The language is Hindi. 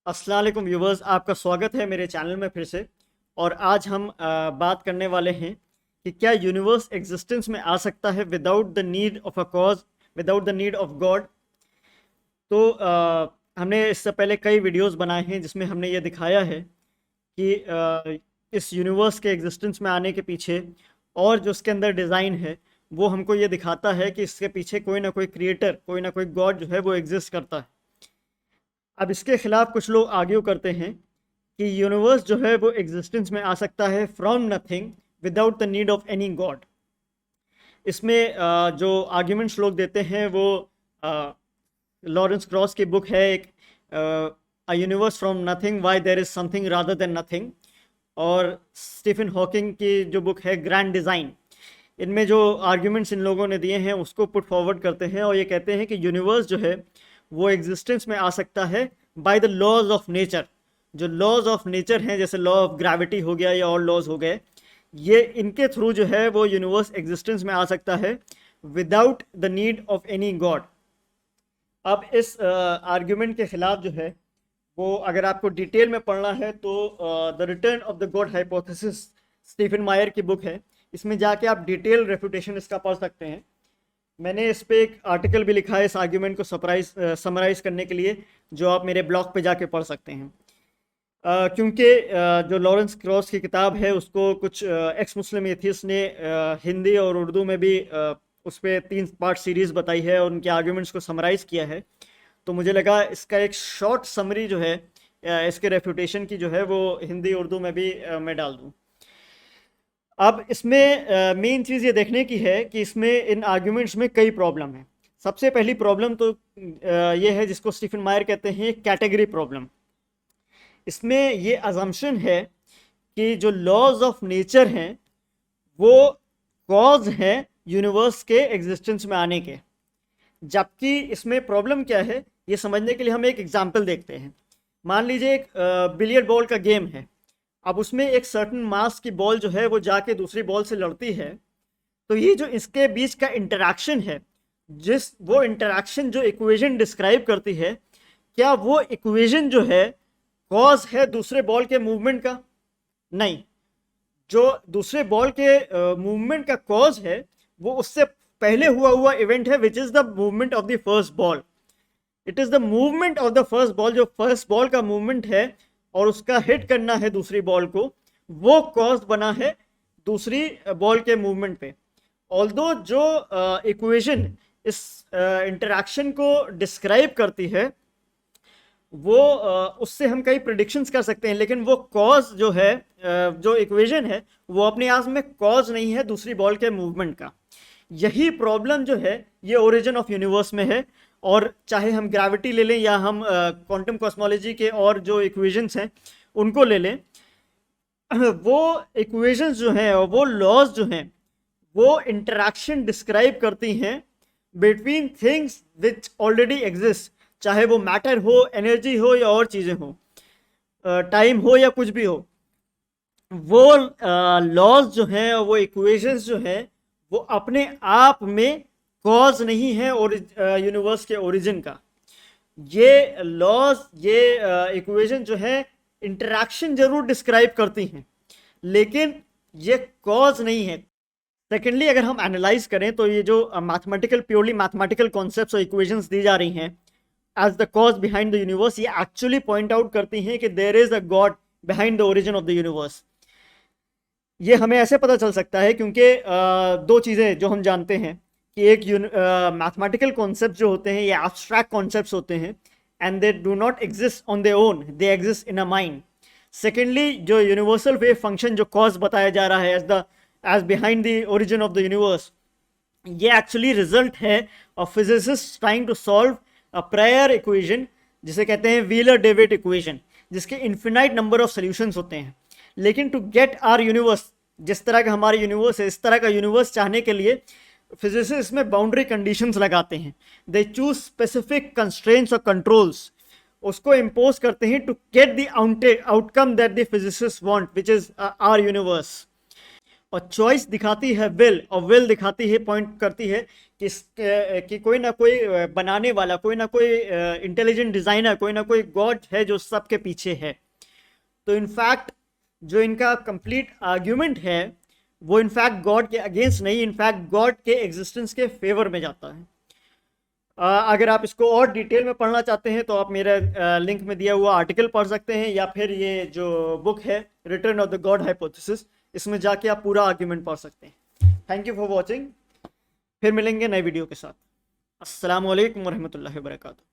अस्सलाम वालेकुम व्यूवर्स, आपका स्वागत है मेरे चैनल में फिर से। और आज हम बात करने वाले हैं कि क्या यूनिवर्स एग्जिस्टेंस में आ सकता है without the need of a cause, without the need of God. तो हमने इससे पहले कई वीडियोस बनाए हैं जिसमें हमने ये दिखाया है कि इस यूनिवर्स के एग्जिस्टेंस में आने के पीछे और जो उसके अंदर डिज़ाइन है वो हमको ये दिखाता है कि इसके पीछे कोई ना कोई क्रिएटर, कोई ना कोई गॉड जो है वो एग्जिस्ट करता है। अब इसके खिलाफ कुछ लोग आर्ग्यू करते हैं कि यूनिवर्स जो है वो एग्जिस्टेंस में आ सकता है from nothing without the need of any God. इसमें जो आर्ग्यूमेंट्स लोग देते हैं वो लॉरेंस क्रॉस की बुक है एक, a universe from nothing why there is something rather than nothing, और स्टीफन हॉकिंग की जो बुक है ग्रैंड डिज़ाइन। इनमें जो आर्ग्यूमेंट्स इन लोगों ने दिए हैं उसको पुट फॉरवर्ड करते हैं और ये कहते हैं कि यूनिवर्स जो है वो एग्जिस्टेंस में आ सकता है by the laws of nature. जो लॉज ऑफ नेचर हैं, जैसे लॉ ऑफ ग्रेविटी हो गया या और लॉज हो गए, ये इनके थ्रू जो है वो यूनिवर्स एग्जिस्टेंस में आ सकता है without the need of any God. अब इस आर्ग्यूमेंट के खिलाफ जो है वो अगर आपको डिटेल में पढ़ना है तो the return of the God hypothesis Stephen Meyer की बुक है। इसमें जाके आप डिटेल रेफुटेशन इसका पढ़ सकते हैं। मैंने इस पे एक आर्टिकल भी लिखा है इस आर्ग्यूमेंट को समराइज करने के लिए, जो आप मेरे ब्लॉग पे जाके पढ़ सकते हैं। क्योंकि जो लॉरेंस क्रॉस की किताब है उसको कुछ एक्स मुस्लिम एथियस्ट ने हिंदी और उर्दू में भी उस पर 3 पार्ट सीरीज़ बताई है और उनके आर्ग्यूमेंट्स को समराइज़ किया है। तो मुझे लगा इसका एक शॉर्ट समरी जो है इसके रेफ्यूटेशन की जो है वो हिंदी उर्दू में भी मैं डाल दूँ। अब इसमें मेन चीज़ ये देखने की है कि इसमें इन आर्ग्यूमेंट्स में कई प्रॉब्लम है। सबसे पहली प्रॉब्लम तो ये है जिसको स्टीफन मायर कहते हैं कैटेगरी प्रॉब्लम। इसमें ये अजम्पशन है कि जो लॉज ऑफ नेचर हैं वो कॉज हैं यूनिवर्स के एग्जिस्टेंस में आने के। जबकि इसमें प्रॉब्लम क्या है ये समझने के लिए हम एक एग्जांपल देखते हैं। मान लीजिए एक बिलियर्ड बॉल का गेम है। अब उसमें एक सर्टन मास की बॉल जो है वो जाके दूसरी बॉल से लड़ती है। तो ये जो इसके बीच का इंटरेक्शन है, जिस वो इंटरेक्शन जो इक्वेशन डिस्क्राइब करती है, क्या वो इक्वेशन जो है कॉज है दूसरे बॉल के मूवमेंट का? नहीं। जो दूसरे बॉल के मूवमेंट का कॉज है वो उससे पहले हुआ इवेंट है, which is the movement of the first ball. It is the movement of the first ball, जो फर्स्ट बॉल का मूवमेंट है और उसका हिट करना है दूसरी बॉल को, वो कॉज बना है दूसरी बॉल के मूवमेंट पे। ऑल्दो जो इक्वेशन इस इंटरेक्शन को डिस्क्राइब करती है वो उससे हम कई प्रिडिक्शंस कर सकते हैं, लेकिन वो कॉज जो है, जो इक्वेशन है, वो अपने आप में कॉज नहीं है दूसरी बॉल के मूवमेंट का। यही प्रॉब्लम जो है ये ओरिजिन ऑफ यूनिवर्स में है। और चाहे हम ग्रेविटी ले लें या हम क्वांटम कॉस्मोलॉजी के और जो इक्वेशंस हैं उनको ले लें, वो इक्वेशंस जो हैं और वो लॉज जो हैं वो इंटरेक्शन डिस्क्राइब करती हैं between things which already exist, चाहे वो मैटर हो, एनर्जी हो या और चीज़ें हो, टाइम हो या कुछ भी हो। वो लॉज जो हैं और वो इक्वेशंस जो हैं वो अपने आप में कॉज नहीं है और यूनिवर्स के ओरिजिन का। ये लॉज, ये इक्वेशन जो है इंटरेक्शन जरूर डिस्क्राइब करती हैं लेकिन ये कॉज नहीं है। सेकेंडली, अगर हम एनालाइज करें तो ये जो मैथमेटिकल, प्योरली मैथमेटिकल कॉन्सेप्ट्स और इक्वेशंस दी जा रही हैं as the cause behind the universe, ये एक्चुअली पॉइंट आउट करती हैं कि there is a God behind the origin of the universe. ये हमें ऐसे पता चल सकता है क्योंकि दो चीज़ें जो हम जानते हैं कि एक मैथमेटिकल कॉन्सेप्ट जो होते हैं ये एब्स्ट्रैक्ट कॉन्सेप्ट्स होते हैं and they do not exist on their own, they exist in a mind. Secondly, जो यूनिवर्सल वेव फंक्शन जो कॉज बताया जा रहा है as behind the origin of the universe, ये एक्चुअली रिजल्ट है of physicist trying to solve a prior equation जिसे कहते हैं व्हीलर डेविड इक्वेशन, जिसके इन्फिनाइट नंबर ऑफ सॉल्यूशंस होते हैं। लेकिन टू गेट आर यूनिवर्स, जिस तरह का हमारा यूनिवर्स है इस तरह का यूनिवर्स चाहने के लिए फिजिसिस्ट में बाउंड्री कंडीशंस लगाते हैं। दे चूज स्पेसिफिक कंस्ट्रेंट्स और कंट्रोल्स, उसको इम्पोज करते हैं to get the outcome that the physicist want, which is our universe. और चॉइस दिखाती है विल, और विल दिखाती है, पॉइंट करती है कि कोई ना कोई बनाने वाला, कोई ना कोई इंटेलिजेंट डिज़ाइनर, कोई ना कोई गॉड है जो सबके पीछे है। तो इनफैक्ट जो इनका कंप्लीट आर्ग्यूमेंट है वो इनफैक्ट गॉड के अगेंस्ट नहीं, इनफैक्ट गॉड के एग्जिस्टेंस के फेवर में जाता है। अगर आप इसको और डिटेल में पढ़ना चाहते हैं तो आप मेरे लिंक में दिया हुआ आर्टिकल पढ़ सकते हैं, या फिर ये जो बुक है return of the God hypothesis, इसमें जाके आप पूरा आर्ग्यूमेंट पढ़ सकते हैं। Thank you for watching. फिर मिलेंगे नए वीडियो के साथ। अस्सलाम वालेकुम वरहमतुल्लाहि वबरकातुहू।